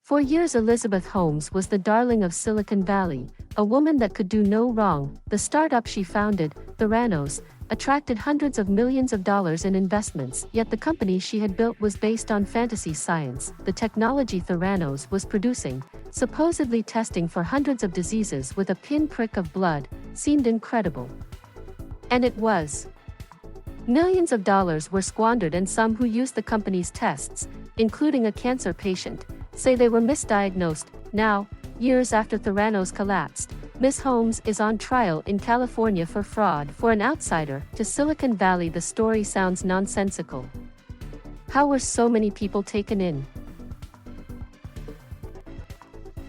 For years Elizabeth Holmes was the darling of Silicon Valley, a woman that could do no wrong. The startup she founded, Theranos, attracted hundreds of millions of dollars in investments, yet the company she had built was based on fantasy science. The technology Theranos was producing, supposedly testing for hundreds of diseases with a pinprick of blood, seemed incredible. And it was. Millions of dollars were squandered, and some who used the company's tests, including a cancer patient, say they were misdiagnosed. Now, years after Theranos collapsed, Ms. Holmes is on trial in California for fraud. For an outsider to Silicon Valley, the story sounds nonsensical. How were so many people taken in?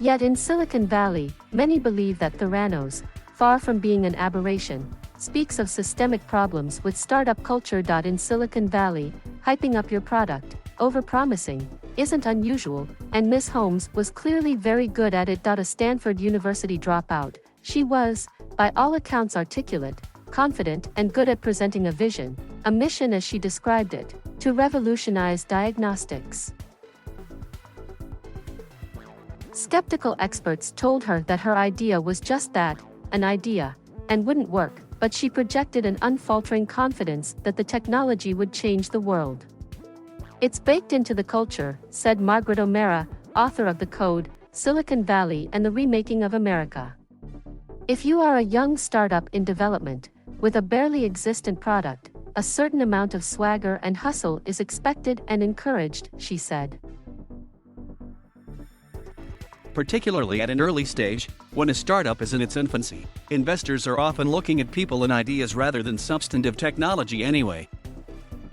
Yet in Silicon Valley, many believe that Theranos, far from being an aberration, speaks of systemic problems with startup culture. In Silicon Valley, hyping up your product, overpromising, isn't unusual, and Ms. Holmes was clearly very good at it. A Stanford University dropout, she was, by all accounts, articulate, confident, and good at presenting a vision, a mission as she described it, to revolutionize diagnostics. Skeptical experts told her that her idea was just that, an idea, and wouldn't work, but she projected an unfaltering confidence that the technology would change the world. It's baked into the culture, said Margaret O'Mara, author of The Code, Silicon Valley and the Remaking of America. If you are a young startup in development, with a barely existent product, a certain amount of swagger and hustle is expected and encouraged, she said. Particularly at an early stage, when a startup is in its infancy, investors are often looking at people and ideas rather than substantive technology anyway.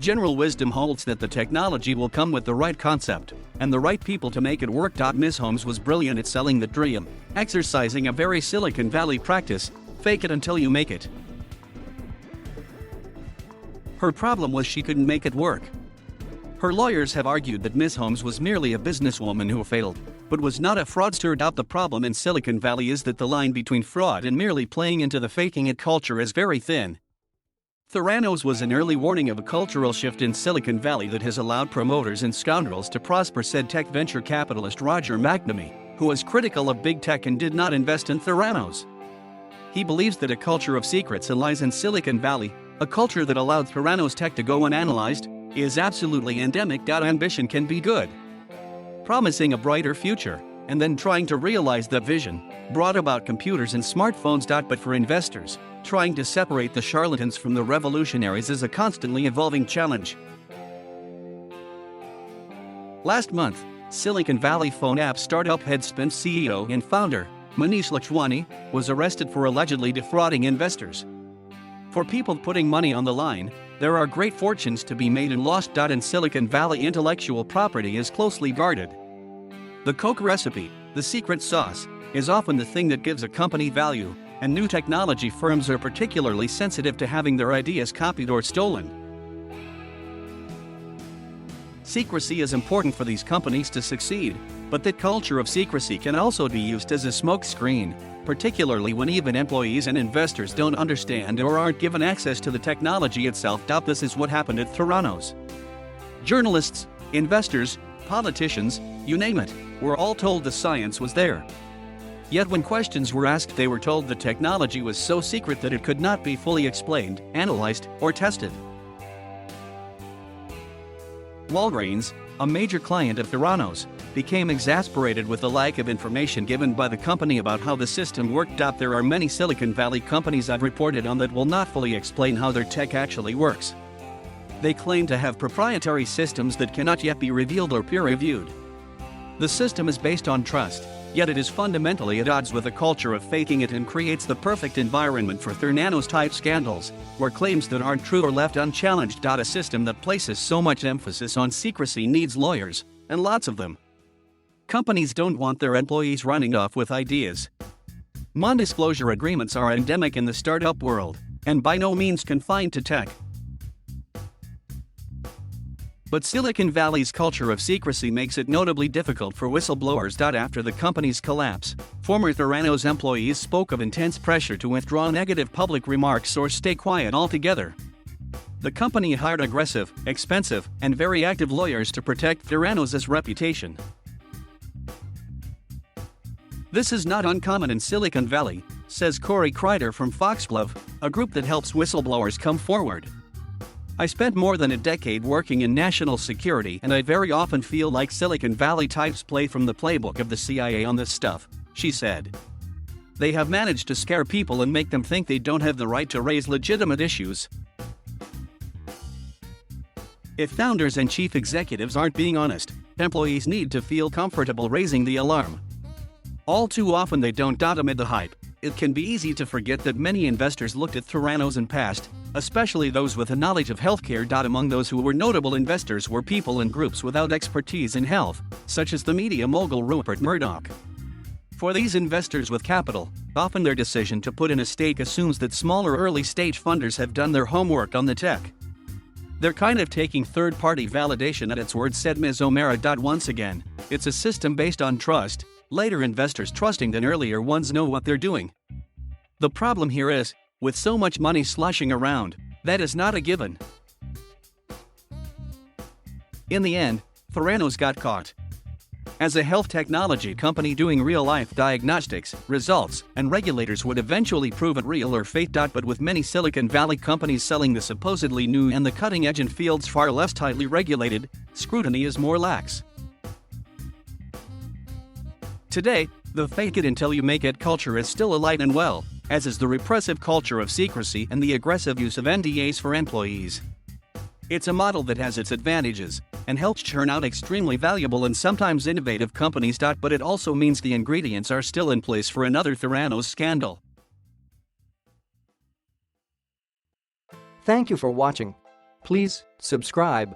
General wisdom holds that the technology will come with the right concept and the right people to make it work. Ms. Holmes was brilliant at selling the dream, exercising a very Silicon Valley practice, fake it until you make it. Her problem was she couldn't make it work. Her lawyers have argued that Ms. Holmes was merely a businesswoman who failed, but was not a fraudster. The problem in Silicon Valley is that the line between fraud and merely playing into the faking it culture is very thin. Theranos was an early warning of a cultural shift in Silicon Valley that has allowed promoters and scoundrels to prosper, said tech venture capitalist Roger McNamee, who was critical of big tech and did not invest in Theranos. He believes that a culture of secrets lies in Silicon Valley, a culture that allowed Theranos tech to go unanalyzed, is absolutely endemic. Ambition can be good. Promising a brighter future, and then trying to realize that vision, brought about computers and smartphones. But for investors, trying to separate the charlatans from the revolutionaries is a constantly evolving challenge. Last month, Silicon Valley phone app startup Headspin CEO and founder, Manish Lakshwani, was arrested for allegedly defrauding investors. For people putting money on the line, there are great fortunes to be made and lost. In Silicon Valley, intellectual property is closely guarded. The Coke recipe, the secret sauce, is often the thing that gives a company value, and new technology firms are particularly sensitive to having their ideas copied or stolen. Secrecy is important for these companies to succeed, but that culture of secrecy can also be used as a smokescreen, particularly when even employees and investors don't understand or aren't given access to the technology itself. This is what happened at Theranos. Journalists, investors, politicians, you name it, were all told the science was there. Yet when questions were asked, they were told the technology was so secret that it could not be fully explained, analyzed, or tested. Walgreens, a major client of Theranos, became exasperated with the lack of information given by the company about how the system worked. There are many Silicon Valley companies I've reported on that will not fully explain how their tech actually works. They claim to have proprietary systems that cannot yet be revealed or peer-reviewed. The system is based on trust, yet it is fundamentally at odds with a culture of faking it and creates the perfect environment for Theranos-type scandals, where claims that aren't true are left unchallenged. A system that places so much emphasis on secrecy needs lawyers, and lots of them. Companies don't want their employees running off with ideas. Non-disclosure agreements are endemic in the startup world, and by no means confined to tech. But Silicon Valley's culture of secrecy makes it notably difficult for whistleblowers. After the company's collapse, former Theranos employees spoke of intense pressure to withdraw negative public remarks or stay quiet altogether. The company hired aggressive, expensive, and very active lawyers to protect Theranos' reputation. This is not uncommon in Silicon Valley, says Corey Kreider from Foxglove, a group that helps whistleblowers come forward. I spent more than a decade working in national security, and I very often feel like Silicon Valley types play from the playbook of the CIA on this stuff, she said. They have managed to scare people and make them think they don't have the right to raise legitimate issues. If founders and chief executives aren't being honest, employees need to feel comfortable raising the alarm. All too often they don't. Amid the hype, it can be easy to forget that many investors looked at Theranos in past, especially those with a knowledge of healthcare. Among those who were notable investors were people and groups without expertise in health, such as the media mogul Rupert Murdoch. For these investors with capital, often their decision to put in a stake assumes that smaller early-stage funders have done their homework on the tech. They're kind of taking third-party validation at its word, said Ms. O'Mara. Once again, it's a system based on trust, later investors trusting that earlier ones know what they're doing. The problem here is, with so much money sloshing around, that is not a given. In the end, Theranos got caught. As a health technology company doing real-life diagnostics, results, and regulators would eventually prove it real or fake. But with many Silicon Valley companies selling the supposedly new and the cutting edge in fields far less tightly regulated, scrutiny is more lax. Today, the fake it until you make it culture is still alive and well, as is the repressive culture of secrecy and the aggressive use of NDAs for employees. It's a model that has its advantages and helps churn out extremely valuable and sometimes innovative companies. But it also means the ingredients are still in place for another Theranos scandal. Thank you for watching. Please subscribe